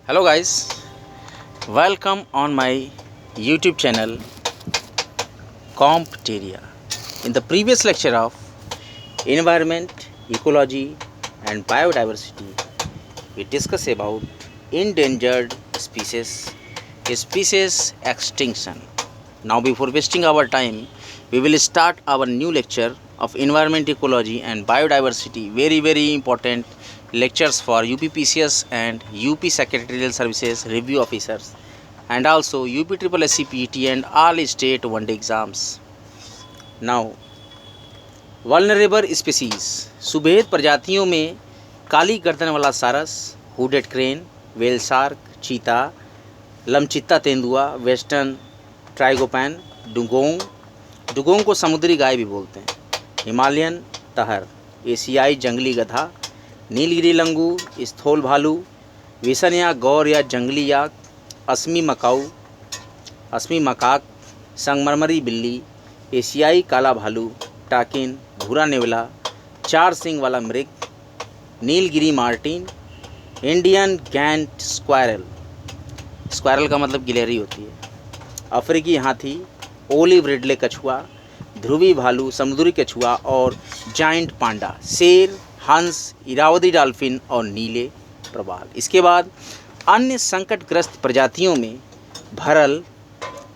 Hello guys, welcome on my YouTube channel Compteria. In the previous lecture of environment, ecology and biodiversity, we discussed about endangered species, species extinction. Now before wasting our time, we will start our new lecture of environment, ecology and biodiversity. Very important lectures for UPPCS and UP Secretarial Services review officers and also UP PET and all state one-day exams. Now, vulnerable species सुभेद प्रजातियों में काली गर्दन वाला सारस, hooded crane, whale shark, चीता, लमचित्ता तेंदुआ, western ट्राइगोपैन, dugong को समुद्री गाय भी बोलते हैं, हिमालयन तहर, एशियाई जंगली गधा, नीलगिरी लंगूर, स्थूल भालू, विसन या गौर या जंगली याक, असमी मकाक, संगमरमरी बिल्ली, एशियाई काला भालू, टाकिन, भूरा नेवला, चार सिंग वाला मृग, Nilgiri Martin, Indian Gantt squirrel का मतलब गिलहरी होती है, अफ्रीकी हाथी, ओलिव रिडले कछुआ, ध्रुवी भालू, समुद्री कछुआ और जाइंट पांडा, शेर, हंस, इरावदी डॉल्फिन और नीले प्रवाल। इसके बाद अन्य संकटग्रस्त प्रजातियों में भरल,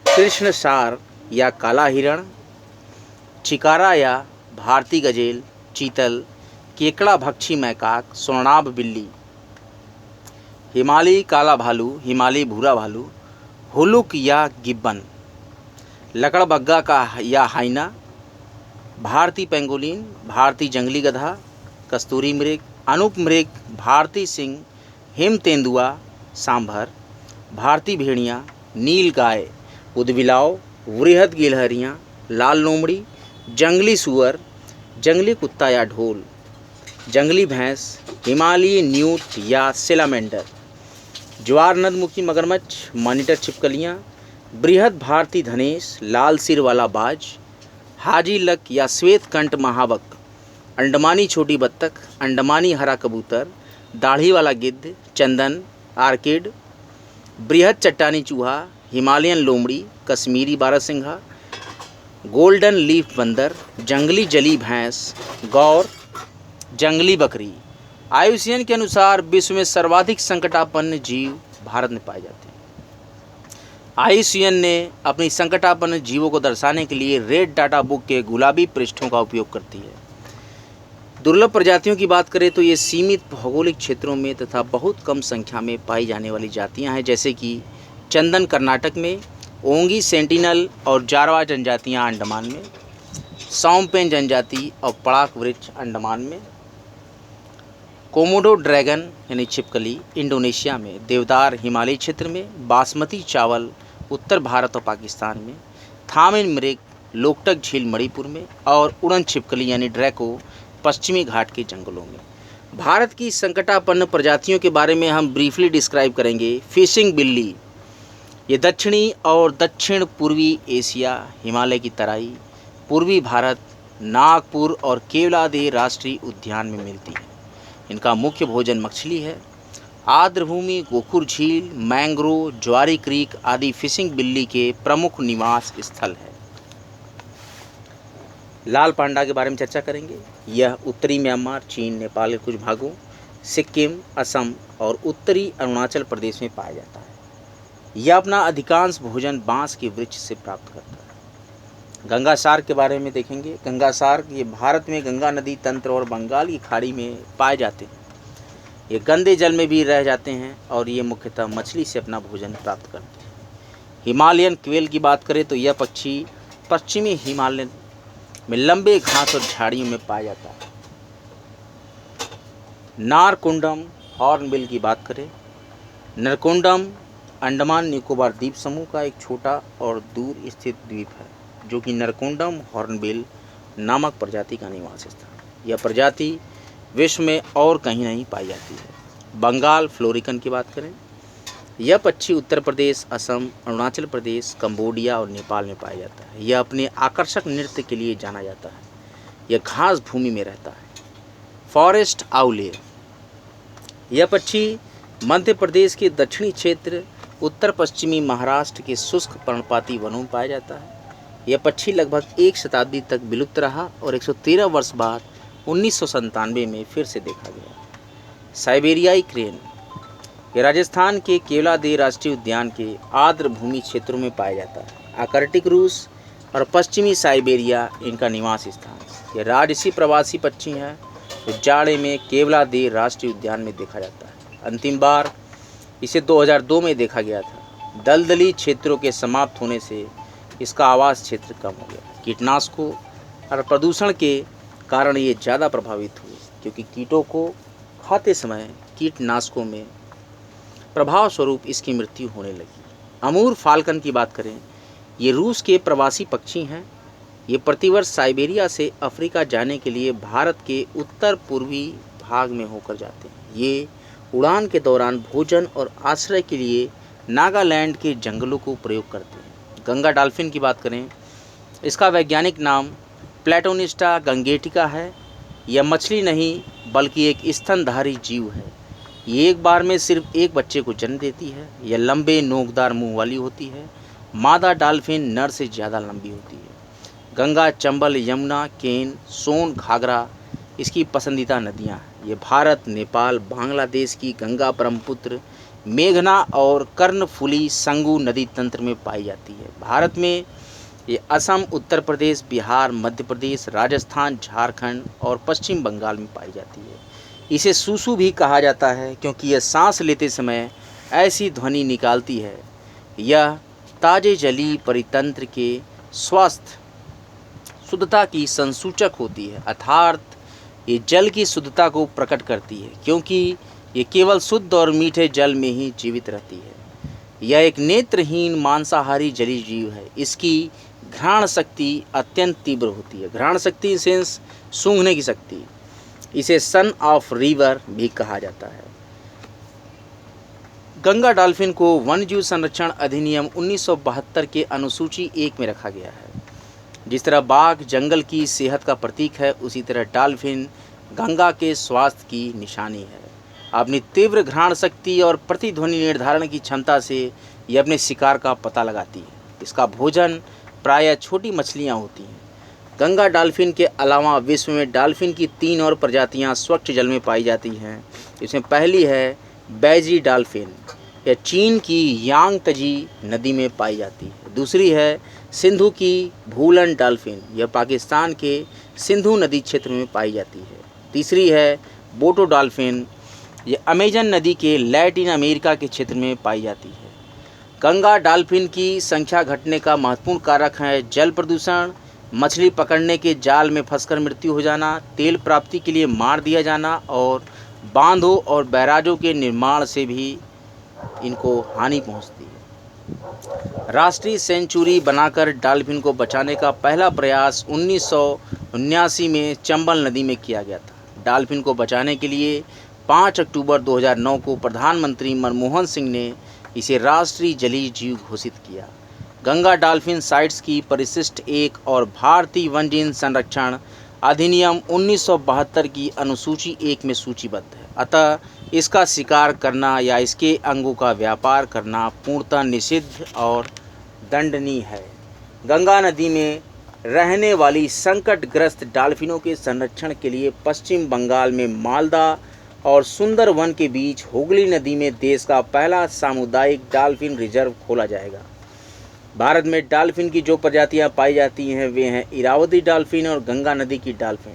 कृष्णसार या काला हिरण, चिकारा या भारतीय गजेल, चीतल, केकड़ा भक्षी मैकाक, स्वर्णाभ बिल्ली, हिमालयी काला भालू, हिमालयी भूरा भालू, हुलुक या गिब्बन, लकड़बग्गा का या हाइना, भारतीय पेंगोलिन, भारतीय जंगली गधा, कस्तूरी मृग, अनूप मृग, भारतीय सिंह, हिम तेंदुआ, सांभर, भारतीय भेड़िया, नील गाय, उदबिलाव, वृहद गिलहरियाँ, लाल लोमड़ी, जंगली सुअर, जंगली कुत्ता या ढोल, जंगली भैंस, हिमालयी न्यूट या सेलामेंडर, ज्वार नदमुखी मगरमच्छ, मॉनिटर छिपकलियाँ, बृहद भारतीय धनेश, लाल सिर वाला बाज, हाजी लक या श्वेत कंठ महावक, अंडमानी छोटी बत्तख, अंडमानी हरा कबूतर, दाढ़ी वाला गिद्ध, चंदन, आर्किड, बृहद चट्टानी चूहा, हिमालयन लोमड़ी, कश्मीरी बारहसिंघा, गोल्डन लीफ बंदर, जंगली जली भैंस, गौर, जंगली बकरी। IUCN के अनुसार विश्व में सर्वाधिक संकटापन्न जीव भारत में पाए जाते हैं। IUCN ने अपनी संकटापन्न जीवों को दर्शाने के लिए रेड डाटा बुक के गुलाबी पृष्ठों का उपयोग करती है। दुर्लभ प्रजातियों की बात करें तो ये सीमित भौगोलिक क्षेत्रों में तथा बहुत कम संख्या में पाई जाने वाली जातियां हैं, जैसे कि चंदन कर्नाटक में, ओंगी सेंटिनल और जारवा जनजातियां अंडमान में, सौंपेन जनजाति और पड़ाक वृक्ष अंडमान में, कोमोडो ड्रैगन यानी छिपकली इंडोनेशिया में, देवदार हिमालयी क्षेत्र में, बासमती चावल उत्तर भारत और पाकिस्तान में, थामिन मृग लोकटक झील मणिपुर में और उड़न छिपकली यानी ड्रैको पश्चिमी घाट के जंगलों में। भारत की संकटापन्न प्रजातियों के बारे में हम ब्रीफली डिस्क्राइब करेंगे। फिशिंग बिल्ली, ये दक्षिणी और दक्षिण पूर्वी एशिया, हिमालय की तराई, पूर्वी भारत, नागपुर और केवलादेह राष्ट्रीय उद्यान में मिलती है। इनका मुख्य भोजन मछली है। आर्द्रभूमि, गोखुर झील, मैंग्रोव, ज्वारी क्रीक आदि फिशिंग बिल्ली के प्रमुख निवास स्थल है। लाल पांडा के बारे में चर्चा करेंगे। यह उत्तरी म्यांमार, चीन, नेपाल के कुछ भागों, सिक्किम, असम और उत्तरी अरुणाचल प्रदेश में पाया जाता है। यह अपना अधिकांश भोजन बांस के वृक्ष से प्राप्त करता है। गंगा शार्क के बारे में देखेंगे। गंगा शार्क ये भारत में गंगा नदी तंत्र और बंगाल की खाड़ी में पाए जाते हैं। ये गंदे जल में भी रह जाते हैं और ये मुख्यतः मछली से अपना भोजन प्राप्त करते हैं। हिमालयन क्वेल की बात करें तो यह पक्षी पश्चिमी हिमालय में लंबे घास और झाड़ियों में पाया जाता है। नारकोंडम हॉर्नबिल की बात करें। नरकोंडम अंडमान निकोबार द्वीप समूह का एक छोटा और दूर स्थित द्वीप है, जो कि नरकोंडम हॉर्नबिल नामक प्रजाति का निवास स्थान है। यह प्रजाति विश्व में और कहीं नहीं पाई जाती है। बंगाल फ्लोरिकन की बात करें। यह पक्षी उत्तर प्रदेश, असम, अरुणाचल प्रदेश, कंबोडिया और नेपाल में पाया जाता है। यह अपने आकर्षक नृत्य के लिए जाना जाता है। यह घास भूमि में रहता है। फॉरेस्ट आउले, यह पक्षी मध्य प्रदेश के दक्षिणी क्षेत्र, उत्तर पश्चिमी महाराष्ट्र के शुष्क पर्णपाती वनों में पाया जाता है। यह पक्षी लगभग 1 शताब्दी तक विलुप्त रहा और 113 वर्ष बाद 1997 में फिर से देखा गया। साइबेरियाई क्रेन, यह राजस्थान के केवलादेव राष्ट्रीय उद्यान के आर्द्र भूमि क्षेत्रों में पाया जाता है। आर्कटिक रूस और पश्चिमी साइबेरिया इनका निवास स्थान है। यह राजसी प्रवासी पक्षी है जो जाड़े में केवलादेव राष्ट्रीय उद्यान में देखा जाता है। अंतिम बार इसे 2002 में देखा गया था। दलदली क्षेत्रों के समाप्त होने से इसका आवास क्षेत्र कम हो गया। कीटनाशकों और प्रदूषण के कारण ये ज़्यादा प्रभावित हुए, क्योंकि कीटों को खाते समय कीटनाशकों में प्रभाव स्वरूप इसकी मृत्यु होने लगी। अमूर फाल्कन की बात करें, ये रूस के प्रवासी पक्षी हैं। ये प्रतिवर्ष साइबेरिया से अफ्रीका जाने के लिए भारत के उत्तर पूर्वी भाग में होकर जाते हैं। ये उड़ान के दौरान भोजन और आश्रय के लिए नागालैंड के जंगलों को प्रयोग करते हैं। गंगा डॉल्फिन की बात करें, इसका वैज्ञानिक नाम प्लेटोनिस्टा गंगेटिका है। यह मछली नहीं बल्कि एक स्तनधारी जीव है। ये एक बार में सिर्फ एक बच्चे को जन्म देती है। यह लंबे नोकदार मुंह वाली होती है। मादा डॉल्फिन नर से ज़्यादा लंबी होती है। गंगा, चंबल, यमुना, केन, सोन, घाघरा इसकी पसंदीदा नदियां हैं। ये भारत, नेपाल, बांग्लादेश की गंगा, ब्रह्मपुत्र, मेघना और कर्णफुली संगू नदी तंत्र में पाई जाती है। भारत में ये असम, उत्तर प्रदेश, बिहार, मध्य प्रदेश, राजस्थान, झारखंड और पश्चिम बंगाल में पाई जाती है। इसे सूसू भी कहा जाता है क्योंकि यह सांस लेते समय ऐसी ध्वनि निकालती है। यह ताजे जलीय परितंत्र के स्वास्थ्य शुद्धता की संसूचक होती है, अर्थात ये जल की शुद्धता को प्रकट करती है, क्योंकि ये केवल शुद्ध और मीठे जल में ही जीवित रहती है। यह एक नेत्रहीन मांसाहारी जलीय जीव है। इसकी घ्राण शक्ति अत्यंत तीव्र होती है। घ्राण शक्ति सेंस सूंघने की शक्ति। इसे सन ऑफ रिवर भी कहा जाता है। गंगा डॉल्फिन को वन्यजीव संरक्षण अधिनियम 1972 के अनुसूची 1 में रखा गया है। जिस तरह बाघ जंगल की सेहत का प्रतीक है, उसी तरह डॉल्फिन गंगा के स्वास्थ्य की निशानी है। अपनी तीव्र घ्राण शक्ति और प्रतिध्वनि निर्धारण की क्षमता से यह अपने शिकार का पता लगाती है। इसका भोजन प्रायः छोटी मछलियाँ होती हैं। गंगा डॉल्फिन के अलावा विश्व में डॉल्फिन की 3 और प्रजातियाँ स्वच्छ जल में पाई जाती हैं। इसमें पहली है बैजी डॉल्फिन, यह चीन की यांगतजी नदी में पाई जाती है। दूसरी है सिंधु की भूलन डॉल्फिन, यह पाकिस्तान के सिंधु नदी क्षेत्र में पाई जाती है। तीसरी है बोटो डॉल्फिन, यह अमेजन नदी के लैटिन अमेरिका के क्षेत्र में पाई जाती है। गंगा डॉल्फिन की संख्या घटने का महत्वपूर्ण कारक है जल प्रदूषण, मछली पकड़ने के जाल में फंसकर मृत्यु हो जाना, तेल प्राप्ति के लिए मार दिया जाना और बांधों और बैराजों के निर्माण से भी इनको हानि पहुंचती है। राष्ट्रीय सेंचुरी बनाकर डॉल्फिन को बचाने का पहला प्रयास 1979 में चंबल नदी में किया गया था। डॉल्फिन को बचाने के लिए 5 अक्टूबर 2009 को प्रधानमंत्री मनमोहन सिंह ने इसे राष्ट्रीय जलीय जीव घोषित किया। गंगा डॉल्फिन साइट्स की परिशिष्ट 1 और भारतीय वन्यजीव संरक्षण अधिनियम 1972 की अनुसूची 1 में सूचीबद्ध है। अतः इसका शिकार करना या इसके अंगों का व्यापार करना पूर्णतः निषिद्ध और दंडनीय है। गंगा नदी में रहने वाली संकटग्रस्त डॉल्फिनों के संरक्षण के लिए पश्चिम बंगाल में मालदा और सुंदरवन के बीच हुगली नदी में देश का पहला सामुदायिक डॉल्फिन रिजर्व खोला जाएगा। भारत में डॉल्फिन की जो प्रजातियां पाई जाती हैं वे हैं इरावदी डॉल्फिन और गंगा नदी की डॉल्फिन।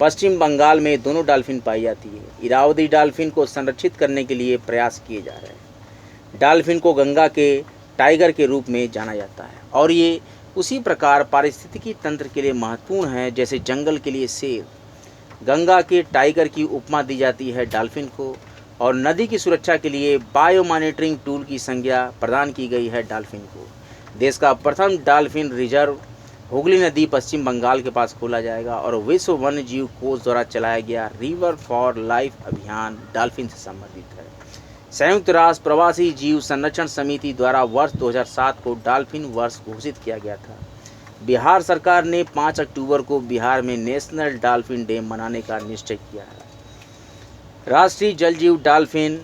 पश्चिम बंगाल में दोनों डॉल्फिन पाई जाती है। इरावदी डॉल्फिन को संरक्षित करने के लिए प्रयास किए जा रहे हैं। डॉल्फिन को गंगा के टाइगर के रूप में जाना जाता है और ये उसी प्रकार पारिस्थितिकी तंत्र के लिए महत्वपूर्ण है जैसे जंगल के लिए शेर। गंगा के टाइगर की उपमा दी जाती है डॉल्फिन को और नदी की सुरक्षा के लिए बायो मॉनिटरिंग टूल की संज्ञा प्रदान की गई है डॉल्फिन को। देश का प्रथम डॉल्फिन रिजर्व हुगली नदी पश्चिम बंगाल के पास खोला जाएगा और विश्व वन्य जीव कोष द्वारा चलाया गया रिवर फॉर लाइफ अभियान डॉल्फिन से संबंधित है। संयुक्त राष्ट्र प्रवासी जीव संरक्षण समिति द्वारा वर्ष 2007 को डॉल्फिन वर्ष घोषित किया गया था। बिहार सरकार ने 5 अक्टूबर को बिहार में नेशनल डॉल्फिन डे मनाने का निश्चय किया है। राष्ट्रीय जल जीव डॉल्फिन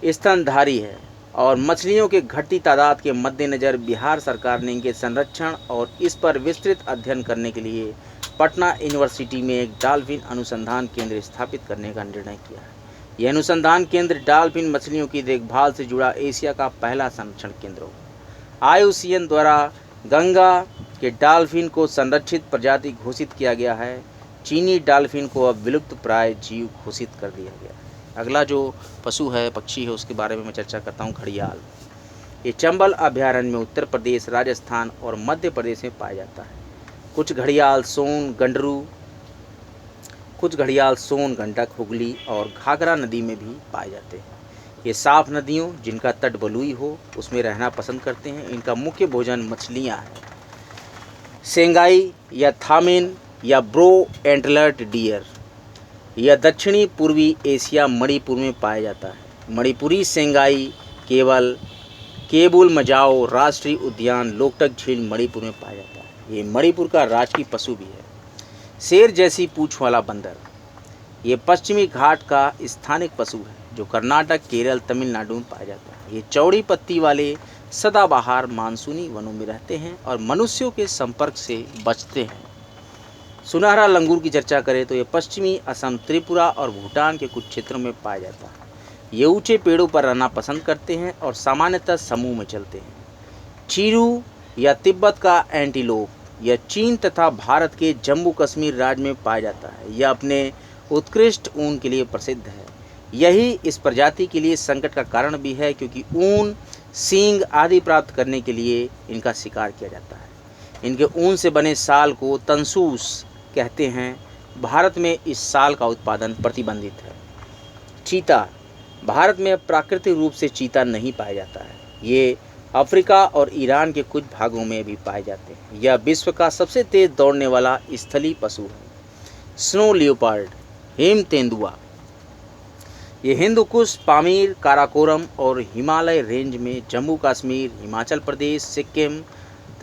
स्तनधारी है और मछलियों के घटती तादाद के मद्देनज़र बिहार सरकार ने इनके संरक्षण और इस पर विस्तृत अध्ययन करने के लिए पटना यूनिवर्सिटी में एक डॉल्फिन अनुसंधान केंद्र स्थापित करने का निर्णय किया है। यह अनुसंधान केंद्र डॉल्फिन मछलियों की देखभाल से जुड़ा एशिया का पहला संरक्षण केंद्र होगा। IUCN द्वारा गंगा के डॉल्फिन को संरक्षित प्रजाति घोषित किया गया है। चीनी डॉल्फिन को अब विलुप्त प्राय जीव घोषित कर दिया गया है। अगला जो पशु है, पक्षी है, उसके बारे में मैं चर्चा करता हूँ, घड़ियाल। ये चंबल अभयारण्य में उत्तर प्रदेश, राजस्थान और मध्य प्रदेश में पाया जाता है। कुछ घड़ियाल सोन, गंडक, हुगली और घाघरा नदी में भी पाए जाते हैं। ये साफ नदियों जिनका तट बलुई हो उसमें रहना पसंद करते हैं। इनका मुख्य भोजन मछलियाँ हैं। सेंगाई या थामिन या ब्रो एंटलर्ड डियर, यह दक्षिणी पूर्वी एशिया मणिपुर में पाया जाता है। मणिपुरी सेंगाई केबुल मजाओ राष्ट्रीय उद्यान लोकटक झील मणिपुर में पाया जाता है। ये मणिपुर का राजकीय पशु भी है। शेर जैसी पूंछ वाला बंदर, ये पश्चिमी घाट का स्थानिक पशु है जो कर्नाटक, केरल, तमिलनाडु में पाया जाता है। ये चौड़ी पत्ती वाले सदाबहार मानसूनी वनों में रहते हैं और मनुष्यों के संपर्क से बचते हैं। सुनहरा लंगूर की चर्चा करें तो ये पश्चिमी असम, त्रिपुरा और भूटान के कुछ क्षेत्रों में पाया जाता है। ये ऊंचे पेड़ों पर रहना पसंद करते हैं और सामान्यतः समूह में चलते हैं। चीरू या तिब्बत का एंटीलोप, यह चीन तथा भारत के जम्मू कश्मीर राज्य में पाया जाता है। यह अपने उत्कृष्ट ऊन के लिए प्रसिद्ध है। यही इस प्रजाति के लिए संकट का कारण भी है क्योंकि ऊन, सींग आदि प्राप्त करने के लिए इनका शिकार किया जाता है। इनके ऊन से बने साल को तंसूस कहते हैं। भारत में इस साल का उत्पादन प्रतिबंधित है। चीता, भारत में प्राकृतिक रूप से चीता नहीं पाया जाता है। ये अफ्रीका और ईरान के कुछ भागों में भी पाए जाते हैं। यह विश्व का सबसे तेज दौड़ने वाला स्थलीय पशु है। स्नो लियोपार्ड, हिम तेंदुआ, ये हिंदुकुश, पामीर, काराकोरम और हिमालय रेंज में जम्मू कश्मीर, हिमाचल प्रदेश, सिक्किम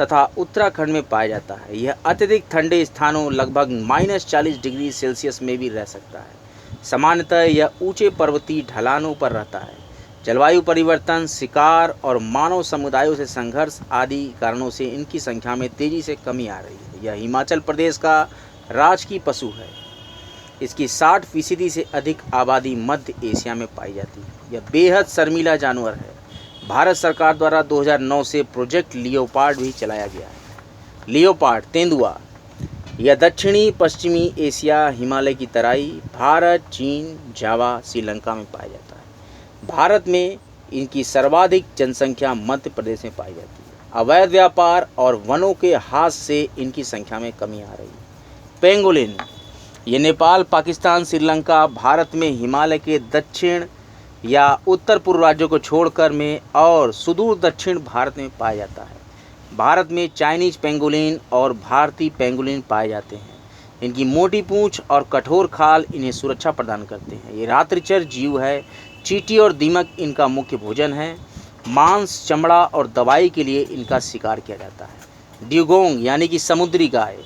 तथा उत्तराखंड में पाया जाता है। यह अत्यधिक ठंडे स्थानों लगभग -40 डिग्री सेल्सियस में भी रह सकता है। सामान्यतः यह ऊंचे पर्वतीय ढलानों पर रहता है। जलवायु परिवर्तन, शिकार और मानव समुदायों से संघर्ष आदि कारणों से इनकी संख्या में तेजी से कमी आ रही है। यह हिमाचल प्रदेश का राजकीय पशु है। इसकी 60% से अधिक आबादी मध्य एशिया में पाई जाती है। यह बेहद शर्मीला जानवर है। भारत सरकार द्वारा 2009 से प्रोजेक्ट लियोपार्ड भी चलाया गया है। लियोपार्ड तेंदुआ, यह दक्षिणी पश्चिमी एशिया, हिमालय की तराई, भारत, चीन, जावा, श्रीलंका में पाया जाता है। भारत में इनकी सर्वाधिक जनसंख्या मध्य प्रदेश में पाई जाती है। अवैध व्यापार और वनों के ह्रास से इनकी संख्या में कमी आ रही है। पेंगोलिन, ये नेपाल, पाकिस्तान, श्रीलंका, भारत में हिमालय के दक्षिण या उत्तर पूर्व राज्यों को छोड़कर में और सुदूर दक्षिण भारत में पाया जाता है। भारत में चाइनीज पेंगोलिन और भारतीय पेंगोलिन पाए जाते हैं। इनकी मोटी पूंछ और कठोर खाल इन्हें सुरक्षा प्रदान करते हैं। ये रात्रिचर जीव है। चींटी और दीमक इनका मुख्य भोजन है। मांस, चमड़ा और दवाई के लिए इनका शिकार किया जाता है। ड्यूगोंग यानी कि समुद्री गाय,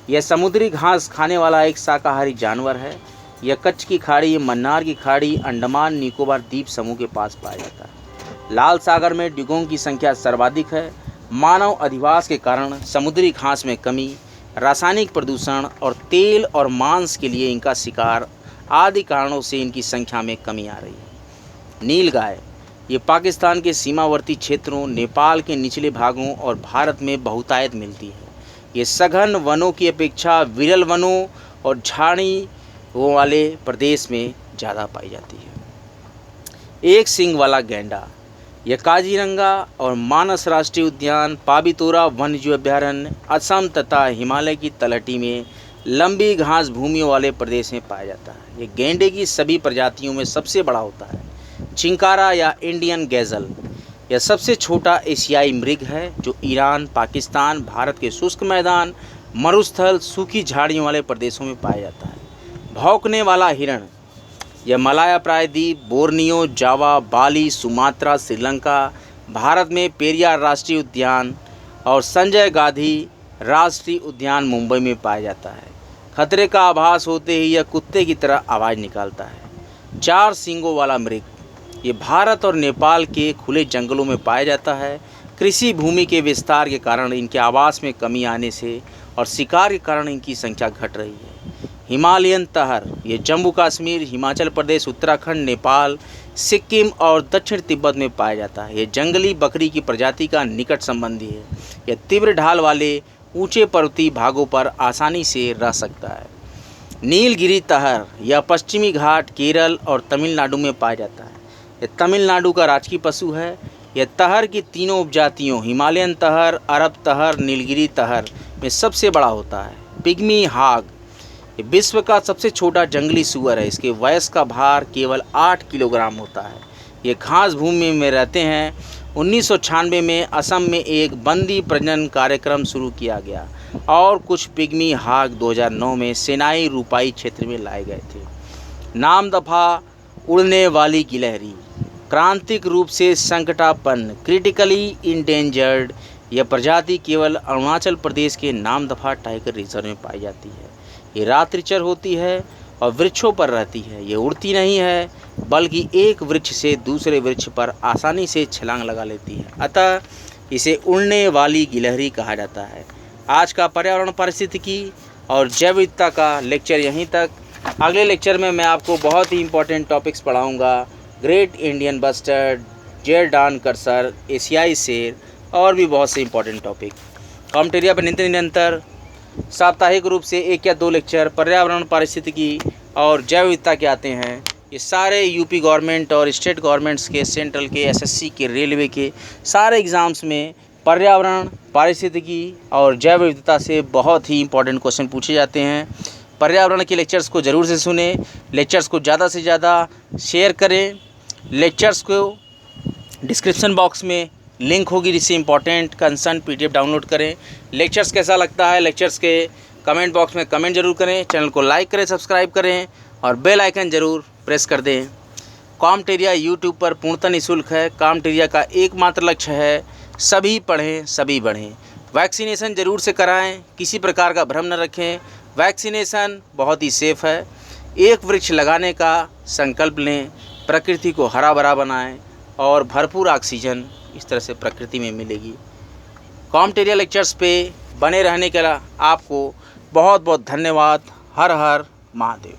यह समुद्री घास खाने वाला एक शाकाहारी जानवर है। यह कच्छ की खाड़ी, मन्नार की खाड़ी, अंडमान निकोबार द्वीप समूह के पास पाया जाता है। लाल सागर में ड्यूगोंग की संख्या सर्वाधिक है। मानव अधिवास के कारण समुद्री घास में कमी, रासायनिक प्रदूषण और तेल और मांस के लिए इनका शिकार आदि कारणों से इनकी संख्या में कमी आ रही है। नीलगाय, ये पाकिस्तान के सीमावर्ती क्षेत्रों, नेपाल के निचले भागों और भारत में बहुतायत मिलती है। ये सघन वनों की अपेक्षा विरल वनों और झाड़ियों वाले प्रदेश में ज़्यादा पाई जाती है। एक सींग वाला गैंडा, यह काजीरंगा और मानस राष्ट्रीय उद्यान, पाबितोरा वन्यजीव अभयारण्य, असम तथा हिमालय की तलहटी में लंबी घास भूमियों वाले प्रदेश में पाया जाता है। ये गैंडे की सभी प्रजातियों में सबसे बड़ा होता है। चिंकारा या इंडियन गैज़ल, यह सबसे छोटा एशियाई मृग है जो ईरान, पाकिस्तान, भारत के शुष्क मैदान, मरुस्थल, सूखी झाड़ियों वाले प्रदेशों में पाया जाता है। भौंकने वाला हिरण, यह मलाया प्रायद्वीप, बोर्नियो, जावा, बाली, सुमात्रा, श्रीलंका, भारत में पेरियार राष्ट्रीय उद्यान और संजय गांधी राष्ट्रीय उद्यान मुंबई में पाया जाता है। खतरे का आभास होते ही यह कुत्ते की तरह आवाज़ निकालता है। 4 सींगों वाला मृग, ये भारत और नेपाल के खुले जंगलों में पाया जाता है। कृषि भूमि के विस्तार के कारण इनके आवास में कमी आने से और शिकार के कारण इनकी संख्या घट रही है। हिमालयन तहर ये जम्मू कश्मीर, हिमाचल प्रदेश, उत्तराखंड, नेपाल, सिक्किम और दक्षिण तिब्बत में पाया जाता है। ये जंगली बकरी की प्रजाति का निकट संबंधी है। यह तीव्र ढाल वाले ऊंचे पर्वतीय भागों पर आसानी से रह सकता है। नीलगिरी तहर यह पश्चिमी घाट, केरल और तमिलनाडु में पाया जाता है। यह तमिलनाडु का राजकीय पशु है। यह तहर की तीनों उपजातियों हिमालयन तहर, अरब तहर, नीलगिरी तहर में सबसे बड़ा होता है। पिग्मी हाग ये विश्व का सबसे छोटा जंगली सूअर है। इसके वयस्क का भार केवल 8 किलोग्राम होता है। ये घास भूमि में रहते हैं। 1996 में असम में एक बंदी प्रजनन कार्यक्रम शुरू किया गया और कुछ पिग्मी हाग 2009 में सेनाई रूपाई क्षेत्र में लाए गए थे। नामदफा उड़ने वाली गिलहरी क्रांतिक रूप से संकटापन्न, क्रिटिकली इंडेंजर्ड, यह प्रजाति केवल अरुणाचल प्रदेश के नामदफा टाइगर रिजर्व में पाई जाती है। ये रात्रिचर होती है और वृक्षों पर रहती है। ये उड़ती नहीं है बल्कि एक वृक्ष से दूसरे वृक्ष पर आसानी से छलांग लगा लेती है, अतः इसे उड़ने वाली गिलहरी कहा जाता है। आज का पर्यावरण पारिस्थितिकी और जैव विविधता का लेक्चर यहीं तक। अगले लेक्चर में मैं आपको बहुत ही इंपॉर्टेंट टॉपिक्स पढ़ाऊँगा। Great Indian bustard, Jerdon courser, एशियाई शेर और भी बहुत से इंपॉर्टेंट टॉपिक। कॉमेंटेरिया पर निरंतर साप्ताहिक रूप से 1 या 2 लेक्चर पर्यावरण पारिस्थितिकी और जैव विविधता के आते हैं। ये सारे यूपी गवर्नमेंट और स्टेट गवर्नमेंट्स के, सेंट्रल के, एसएससी के, रेलवे के सारे एग्ज़ाम्स में पर्यावरण पारिस्थितिकी और जैव विविधता से बहुत ही इंपॉर्टेंट क्वेश्चन पूछे जाते हैं। पर्यावरण के लेक्चर्स को ज़रूर से सुने, लेक्चर्स को ज़्यादा से ज़्यादा शेयर करें। लेक्चर्स को डिस्क्रिप्शन बॉक्स में लिंक होगी जिससे इंपॉर्टेंट कंसर्न PDF डाउनलोड करें। लेक्चर्स कैसा लगता है लेक्चर्स के कमेंट बॉक्स में कमेंट जरूर करें। चैनल को लाइक करें, सब्सक्राइब करें और बेल आइकन ज़रूर प्रेस कर दें। कॉमेंटेरिया यूट्यूब पर पूर्णतः निःशुल्क है। कॉमेंटेरिया का एकमात्र लक्ष्य है सभी पढ़ें, सभी बढ़ें। वैक्सीनेशन ज़रूर से कराएं, किसी प्रकार का भ्रम न रखें। वैक्सीनेशन बहुत ही सेफ़ है। एक वृक्ष लगाने का संकल्प लें, प्रकृति को हरा भरा बनाएं और भरपूर ऑक्सीजन इस तरह से प्रकृति में मिलेगी। कॉमेंटेरिया लेक्चर्स पे बने रहने के लिए आपको बहुत बहुत धन्यवाद। हर हर महादेव।